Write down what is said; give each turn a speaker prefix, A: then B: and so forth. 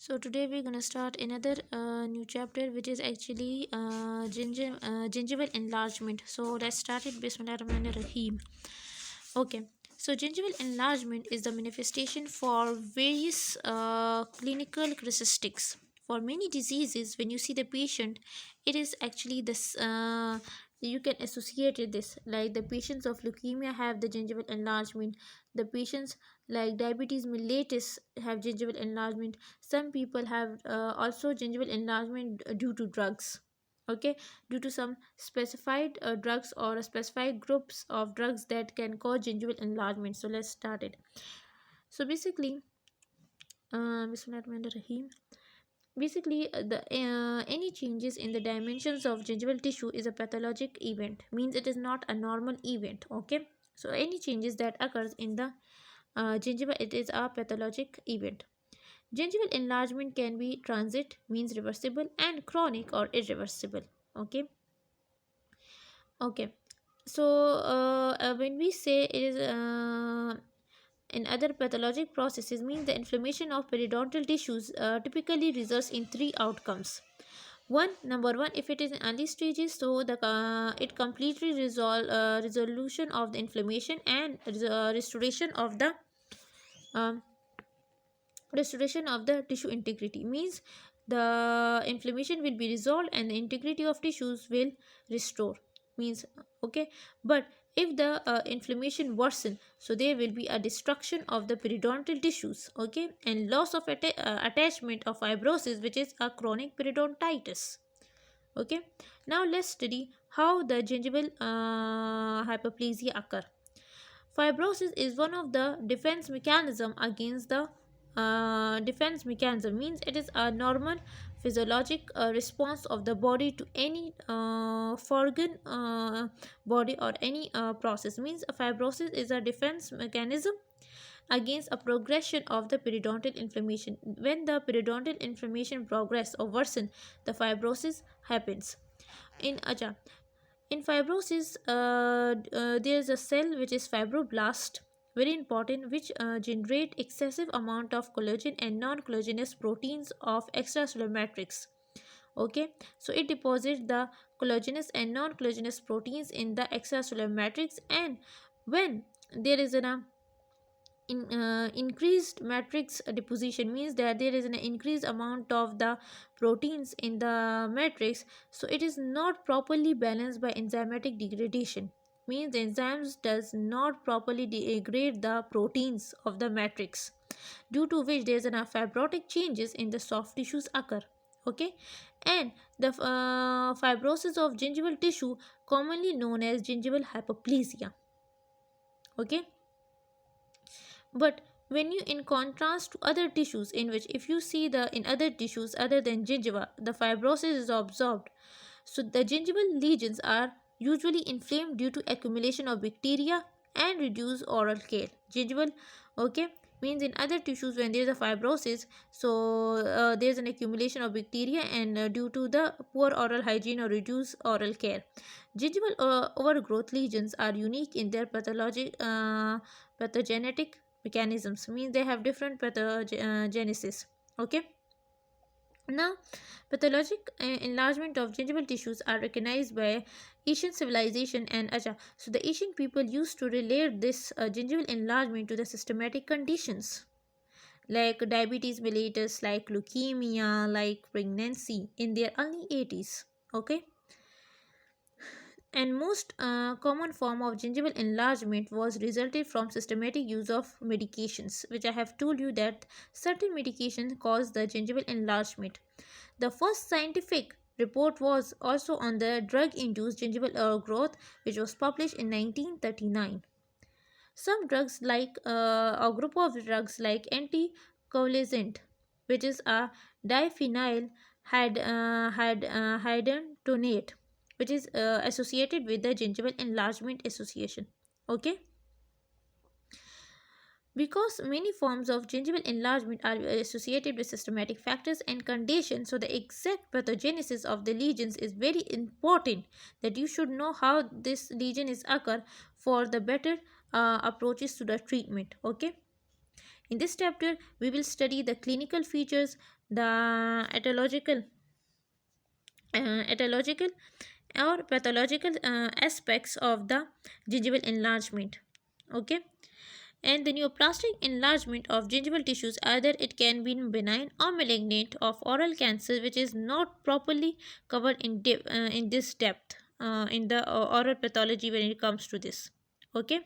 A: So today we're gonna start another new chapter, which is actually gingival enlargement. So let's start it. Bismillahirrahmanirrahim. Okay. So gingival enlargement is the manifestation for various clinical characteristics. For many diseases, when you see the patient, it is actually this. You can associate it this, like the patients of leukemia have the gingival enlargement. The patients like diabetes mellitus have gingival enlargement. Some people have also gingival enlargement due to drugs. Okay, due to some specified drugs or specified groups of drugs that can cause gingival enlargement. So let's start it. So basically, Bismillahirrahmanirrahim. Basically, the any changes in the dimensions of gingival tissue is a pathologic event. Means it is not a normal event. Okay, so any changes that occurs in the gingiva, it is a pathologic event. Gingival enlargement can be transit, means reversible, and chronic or irreversible. Okay, okay. So when we say it is in other pathologic processes, means the inflammation of periodontal tissues typically results in three outcomes. Number one, if it is in early stages, so the it completely resolution of the inflammation and um, restoration of the tissue integrity, means the inflammation will be resolved and the integrity of tissues will restore, means okay. But if the inflammation worsen, so there will be a destruction of the periodontal tissues, okay, and loss of attachment of fibrosis, which is a chronic periodontitis. Okay, now let's study how the gingival hyperplasia occur. Fibrosis is one of the defense mechanism against the defense mechanism, means it is a normal physiologic response of the body to any foreign body or any process. Means a fibrosis is a defense mechanism against a progression of the periodontal inflammation. When the periodontal inflammation progress or worsen, the fibrosis happens. In acha, in fibrosis, there is a cell which is fibroblast, very important, which generate excessive amount of collagen and non-collagenous proteins of extracellular matrix. Okay, so it deposits the collagenous and non-collagenous proteins in the extracellular matrix, and when there is an increased matrix deposition, means that there is an increased amount of the proteins in the matrix, so it is not properly balanced by enzymatic degradation, means the enzymes does not properly degrade the proteins of the matrix, due to which there is enough fibrotic changes in the soft tissues occur. Okay, and the fibrosis of gingival tissue, commonly known as gingival hyperplasia. Okay, but when you in contrast to other tissues, in which if you see the in other tissues other than gingiva, the fibrosis is absorbed. So the gingival lesions are usually inflamed due to accumulation of bacteria and reduced oral care. Gingival, okay, means in other tissues when there is a fibrosis, so there is an accumulation of bacteria and due to the poor oral hygiene or reduced oral care. Gingival overgrowth lesions are unique in their pathogenetic mechanisms, means they have different pathogenesis. Okay, now pathologic enlargement of gingival tissues are recognized by Asian civilization and acha. So the Asian people used to relate this gingival enlargement to the systematic conditions like diabetes mellitus, like leukemia, like pregnancy in their early 80s. Okay, and most common form of gingival enlargement was resulted from systematic use of medications, which I have told you that certain medications cause the gingival enlargement. The first scientific report was also on the drug induced gingival growth, which was published in 1939. Some drugs like a group of drugs like anticoagulants, which is a diphenyl hydantoinate, which is associated with the gingival enlargement association. Okay, because many forms of gingival enlargement are associated with systematic factors and conditions, so the exact pathogenesis of the lesions is very important, that you should know how this lesion is occur for the better approaches to the treatment. Okay, in this chapter we will study the clinical features, the etiological or pathological aspects of the gingival enlargement. Okay, and the neoplastic enlargement of gingival tissues, either it can be benign or malignant of oral cancer, which is not properly covered in this depth in the oral pathology when it comes to this. Okay,